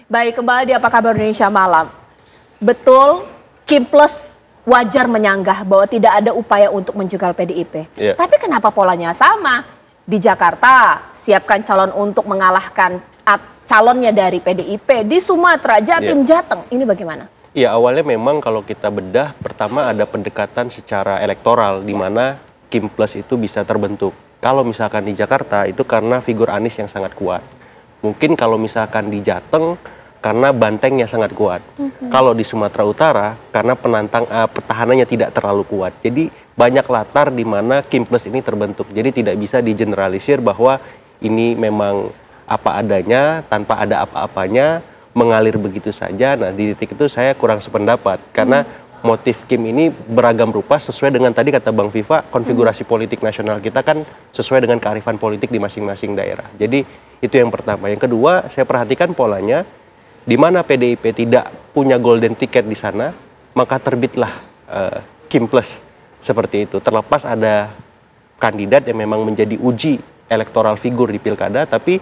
Baik, kembali di Apa Kabar Indonesia Malam. Betul, Kim Plus wajar menyanggah bahwa tidak ada upaya untuk menjegal PDIP. Tapi kenapa polanya sama? Di Jakarta, siapkan calon untuk mengalahkan calonnya dari PDIP. Di Sumatera, Jatim, Jateng. Ini bagaimana? Ya, awalnya memang kalau kita bedah, pertama ada pendekatan secara elektoral, di mana Kim Plus itu bisa terbentuk. Kalau misalkan di Jakarta, itu karena figur Anies yang sangat kuat. Mungkin kalau misalkan di Jateng, karena bantengnya sangat kuat. Kalau di Sumatera Utara, karena pertahanannya tidak terlalu kuat. Jadi banyak latar di mana Kim Plus ini terbentuk. Jadi tidak bisa digeneralisir bahwa ini memang apa adanya, tanpa ada apa-apanya, mengalir begitu saja. Nah, di titik itu saya kurang sependapat. Karena motif Kim ini beragam rupa sesuai dengan tadi kata Bang Viva, konfigurasi politik nasional kita kan sesuai dengan kearifan politik di masing-masing daerah. Jadi itu yang pertama. Yang kedua, saya perhatikan polanya, di mana PDIP tidak punya golden ticket di sana, maka terbitlah Kim Plus seperti itu. Terlepas ada kandidat yang memang menjadi uji elektoral figur di pilkada, tapi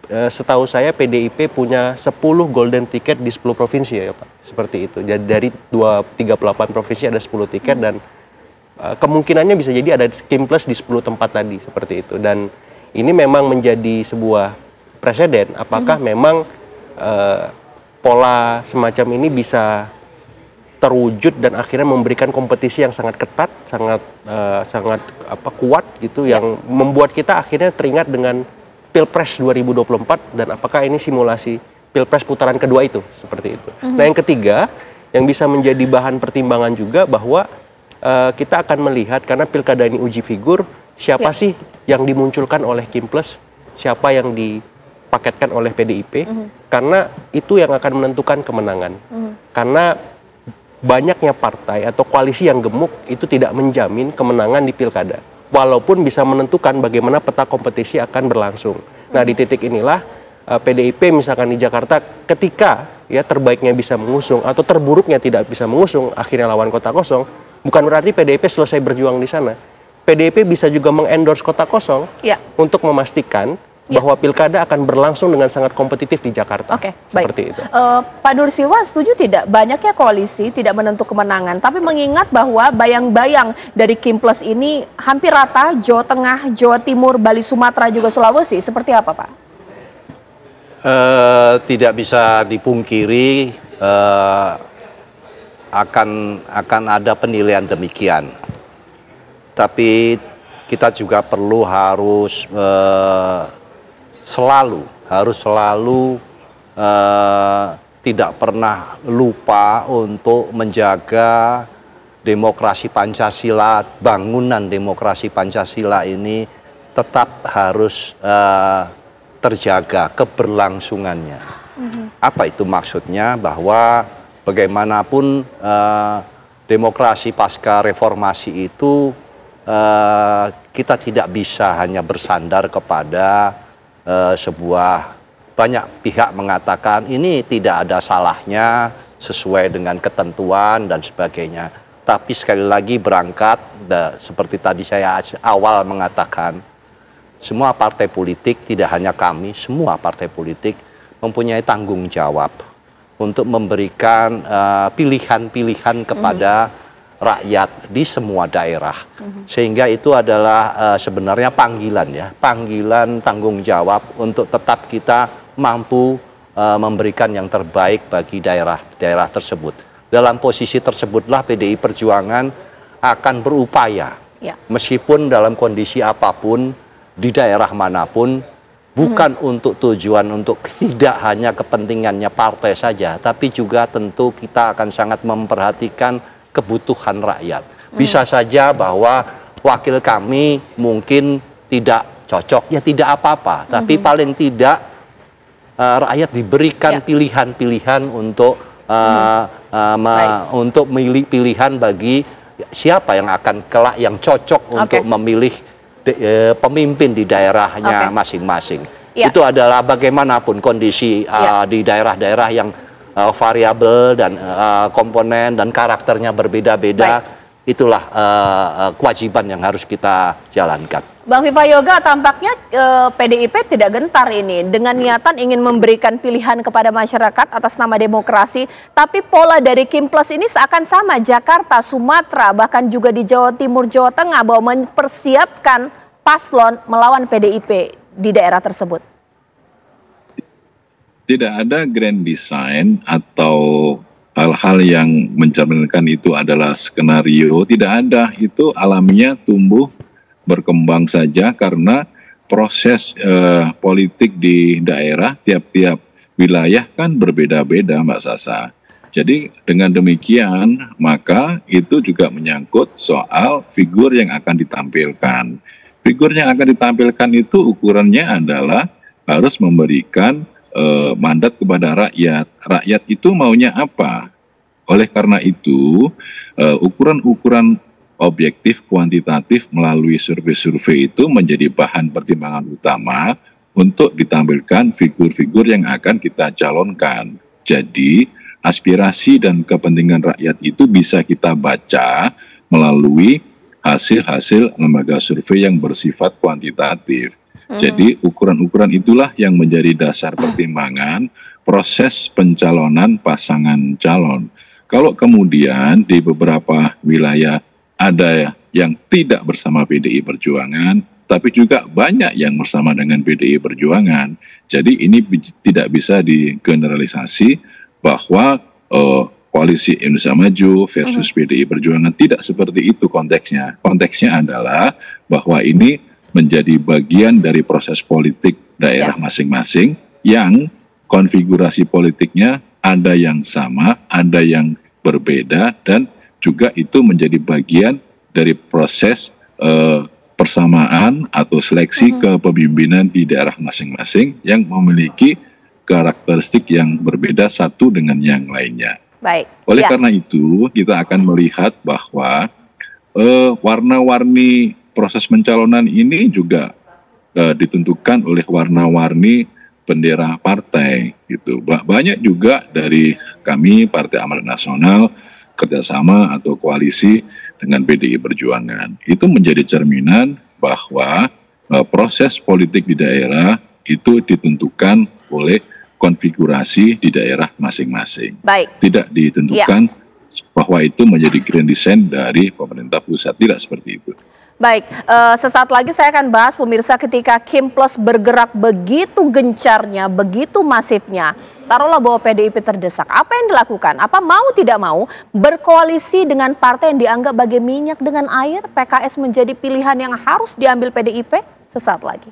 setahu saya PDIP punya 10 golden ticket di 10 provinsi ya Pak, seperti itu. Jadi dari 38 provinsi ada 10 tiket dan kemungkinannya bisa jadi ada Kim Plus di 10 tempat tadi, seperti itu. Dan ini memang menjadi sebuah presiden, apakah memang pola semacam ini bisa terwujud dan akhirnya memberikan kompetisi yang sangat ketat, sangat kuat gitu, yang membuat kita akhirnya teringat dengan Pilpres 2024 dan apakah ini simulasi Pilpres putaran kedua itu, seperti itu. Nah, yang ketiga yang bisa menjadi bahan pertimbangan juga bahwa kita akan melihat, karena pilkada ini uji figur, siapa sih yang dimunculkan oleh Kim Plus, siapa yang dipaketkan oleh PDIP, karena itu yang akan menentukan kemenangan. Karena banyaknya partai atau koalisi yang gemuk itu tidak menjamin kemenangan di pilkada, walaupun bisa menentukan bagaimana peta kompetisi akan berlangsung. Nah, di titik inilah PDIP misalkan di Jakarta, ketika ya terbaiknya bisa mengusung atau terburuknya tidak bisa mengusung, akhirnya lawan kota kosong, bukan berarti PDIP selesai berjuang di sana. PDIP bisa juga mengendorse kota kosong untuk memastikan bahwa pilkada akan berlangsung dengan sangat kompetitif di Jakarta. Seperti itu. Pak Nursiwan, setuju tidak banyaknya koalisi tidak menentu kemenangan, tapi mengingat bahwa bayang-bayang dari Kim Plus ini hampir rata, Jawa Tengah, Jawa Timur, Bali, Sumatera, juga Sulawesi, seperti apa Pak? Tidak bisa dipungkiri akan ada penilaian demikian. Tapi kita juga harus selalu tidak pernah lupa untuk menjaga demokrasi Pancasila, bangunan demokrasi Pancasila ini tetap harus terjaga keberlangsungannya. Apa itu maksudnya? Bahwa bagaimanapun demokrasi pasca reformasi itu kita tidak bisa hanya bersandar kepada sebuah, banyak pihak mengatakan ini tidak ada salahnya sesuai dengan ketentuan dan sebagainya. Tapi sekali lagi berangkat, seperti tadi saya awal mengatakan, semua partai politik, tidak hanya kami, semua partai politik mempunyai tanggung jawab untuk memberikan pilihan-pilihan kepada rakyat di semua daerah. Sehingga itu adalah sebenarnya panggilan tanggung jawab untuk tetap kita mampu memberikan yang terbaik bagi daerah-daerah tersebut. Dalam posisi tersebutlah PDI Perjuangan akan berupaya, meskipun dalam kondisi apapun, di daerah manapun, bukan untuk tujuan untuk tidak hanya kepentingannya partai saja, tapi juga tentu kita akan sangat memperhatikan kebutuhan rakyat. Bisa saja bahwa wakil kami mungkin tidak cocok, ya tidak apa-apa. Tapi paling tidak rakyat diberikan pilihan-pilihan untuk untuk memilih pilihan bagi siapa yang akan kelak yang cocok untuk memilih pemimpin di daerahnya masing-masing. Itu adalah bagaimanapun kondisi di daerah-daerah yang variabel dan komponen dan karakternya berbeda-beda. itulah kewajiban yang harus kita jalankan. Bang Viva Yoga, tampaknya PDIP tidak gentar ini dengan niatan ingin memberikan pilihan kepada masyarakat atas nama demokrasi, tapi pola dari Kimples ini seakan sama Jakarta, Sumatera, bahkan juga di Jawa Timur, Jawa Tengah, bahwa mempersiapkan paslon melawan PDIP di daerah tersebut. Tidak ada grand design atau hal-hal yang mencerminkan itu adalah skenario, tidak ada. Itu alamiah tumbuh berkembang saja karena proses politik di daerah tiap-tiap wilayah kan berbeda-beda, Mbak Sasa. Jadi dengan demikian maka itu juga menyangkut soal figur yang akan ditampilkan. Figur yang akan ditampilkan itu ukurannya adalah harus memberikan mandat kepada rakyat. Rakyat itu maunya apa? Oleh karena itu ukuran-ukuran objektif kuantitatif melalui survei-survei itu menjadi bahan pertimbangan utama untuk ditampilkan figur-figur yang akan kita calonkan. Jadi aspirasi dan kepentingan rakyat itu bisa kita baca melalui hasil-hasil lembaga survei yang bersifat kuantitatif. Jadi ukuran-ukuran itulah yang menjadi dasar pertimbangan proses pencalonan pasangan calon. Kalau kemudian di beberapa wilayah ada yang tidak bersama PDI Perjuangan, tapi juga banyak yang bersama dengan PDI Perjuangan. Jadi ini tidak bisa digeneralisasi bahwa koalisi Indonesia Maju versus PDI Perjuangan, tidak seperti itu konteksnya. Konteksnya adalah bahwa ini menjadi bagian dari proses politik daerah masing-masing yang konfigurasi politiknya ada yang sama, ada yang berbeda, dan juga itu menjadi bagian dari proses persamaan atau seleksi kepemimpinan di daerah masing-masing yang memiliki karakteristik yang berbeda satu dengan yang lainnya. Baik. Oleh karena itu kita akan melihat bahwa warna-warni proses pencalonan ini juga ditentukan oleh warna-warni bendera partai gitu. Banyak juga dari kami Partai Amanat Nasional kerjasama atau koalisi dengan PDI Perjuangan. Itu menjadi cerminan bahwa proses politik di daerah itu ditentukan oleh konfigurasi di daerah masing-masing. Tidak ditentukan bahwa itu menjadi grand design dari pemerintah pusat. Tidak seperti itu. Baik, sesaat lagi saya akan bahas pemirsa ketika Kimples bergerak begitu gencarnya, begitu masifnya. Taruhlah bahwa PDIP terdesak. Apa yang dilakukan? Apa mau tidak mau berkoalisi dengan partai yang dianggap bagai minyak dengan air? PKS menjadi pilihan yang harus diambil PDIP? Sesaat lagi.